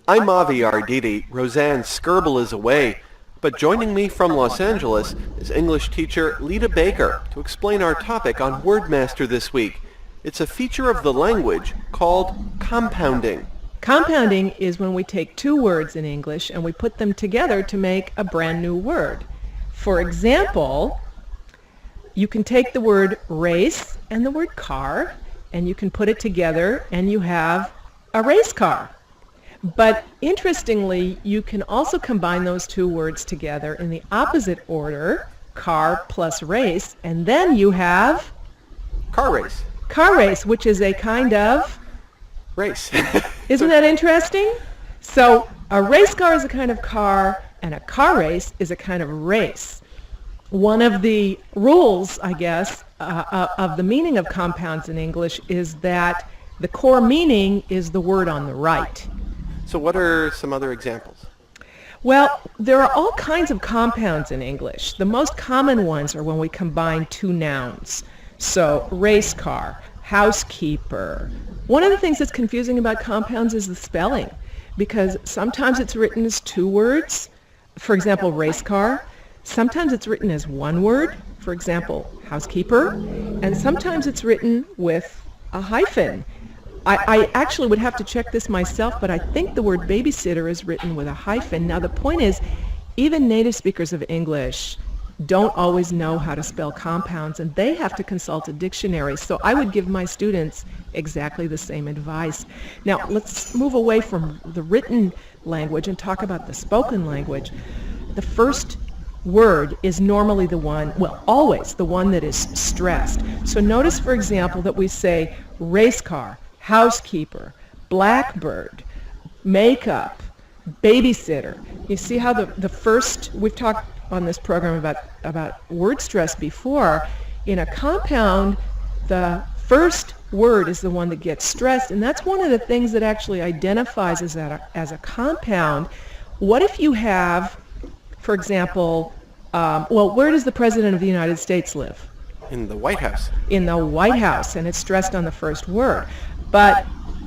I'm Avi Arditi. Roseanne Skirble is away. But joining me from Los Angeles is English teacher Lita Baker to explain our topic on WORDMASTER this week. It's a feature of the language called compounding. Compounding is when we take two words in English and we put them together to make a brand new word. For example, you can take the word race and the word car and you can put it together and you have a race car. But interestingly, you can also combine those two words together in the opposite order, car plus race, and then you have Car race. car race, which is a kind of Race. Isn't that interesting? So a race car is a kind of car, and a car race is a kind of race. One of the rules, I guess, of the meaning of compounds in English is that the core meaning is the word on the right. So what are some other examples? Well, there are all kinds of compounds in English. The most common ones are when we combine two nouns. So race car, housekeeper. One of the things that's confusing about compounds is the spelling, because sometimes it's written as two words, for example, race car. Sometimes it's written as one word, for example, housekeeper, and sometimes it's written with a hyphen. I actually would have to check this myself, but I think the word babysitter is written with a hyphen. Now the point is, even native speakers of English don't always know how to spell compounds, and they have to consult a dictionary. So I would give my students exactly the same advice. Now let's move away from the written language and talk about the spoken language. The first word is normally the one, well, always the one that is stressed. So notice, for example, that we say race car, housekeeper, blackbird, makeup, babysitter. You see how the first, we've talked on this program about word stress before. In a compound, the first word is the one that gets stressed, and that's one of the things that actually identifies as a compound. What if you have, for example, where does the President of the United States live? In the White House. In the White House, and it's stressed on the first word. But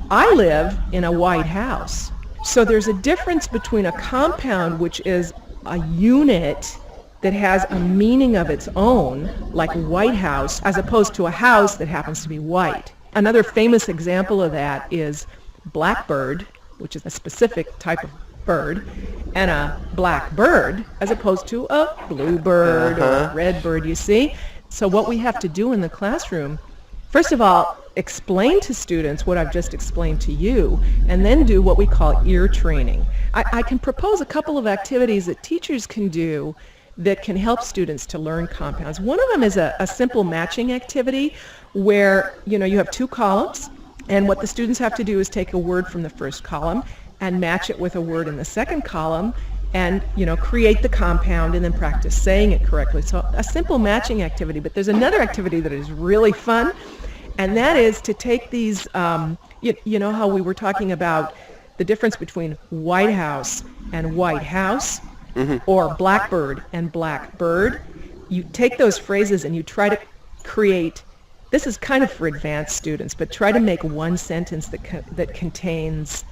I live in a White House. So there's a difference between a compound, which is a unit that has a meaning of its own, like White House, as opposed to a house that happens to be white. Another famous example of that is blackbird, which is a specific type of bird, and a blackbird, as opposed to a bluebird or a red bird, you see. So what we have to do in the classroom, first of all, explain to students what I've just explained to you, and then do what we call ear training. I can propose a couple of activities that teachers can do that can help students to learn compounds. One of them is a simple matching activity where you have two columns, and what the students have to do is take a word from the first column and match it with a word in the second column, and create the compound and then practice saying it correctly. So a simple matching activity. But there's another activity that is really fun, and that is to take these, you know how we were talking about the difference between White House and White House, or blackbird and blackbird. You take those phrases and you try to create, this is kind of for advanced students, but try to make one sentence that contains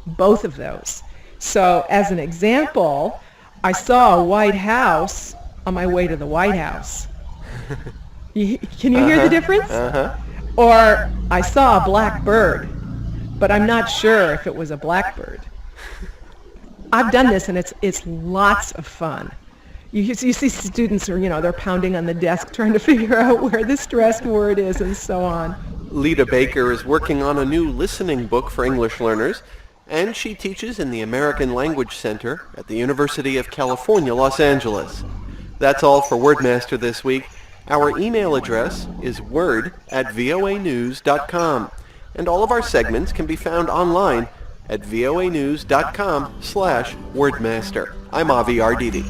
both of those. So as an example, I saw a White House on my way to the White House. Can you hear the difference? Or I saw a black bird, but I'm not sure if it was a blackbird. I've done this, and it's lots of fun. You see students are, they're pounding on the desk trying to figure out where the stressed word is and so on. Lita Baker is working on a new listening book for English learners, and she teaches in the American Language Center at the University of California, Los Angeles. That's all for WORDMASTER this week. Our email address is word@voanews.com, and all of our segments can be found online at voanews.com/wordmaster. I'm Avi Arditi.